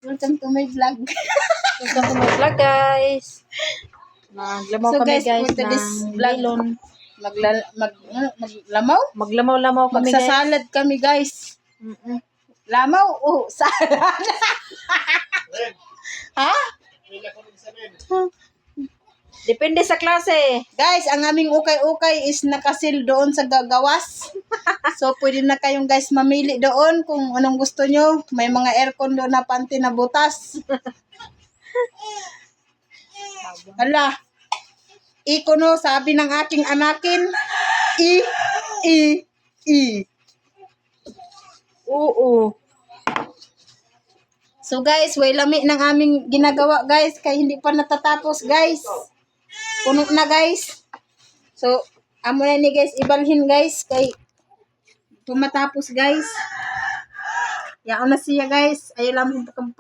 Welcome to my vlog. Welcome to my vlog, guys. Maglamaw So, kami, guys, guys, for today's ng vlog, melon. Maglamaw? Maglamaw-lamaw kami, guys. Magsasalad kami, guys. Lamaw? Oh, salad. Ha? Depende sa klase. Guys, ang aming ukay-ukay is nakasil doon sa gagawas. So, pwede na kayong guys mamili doon kung anong gusto nyo. May mga aircon doon na panty na butas. Hala. Iko no, sabi ng aking anakin. I. Oo. So guys, way lami ng aming ginagawa guys. Kaya hindi pa natatapos guys. Puno na guys. So, amo na ni guys, ibalhin guys. Kay pumatapos guys. Yaon na siya guys. Ayaw lang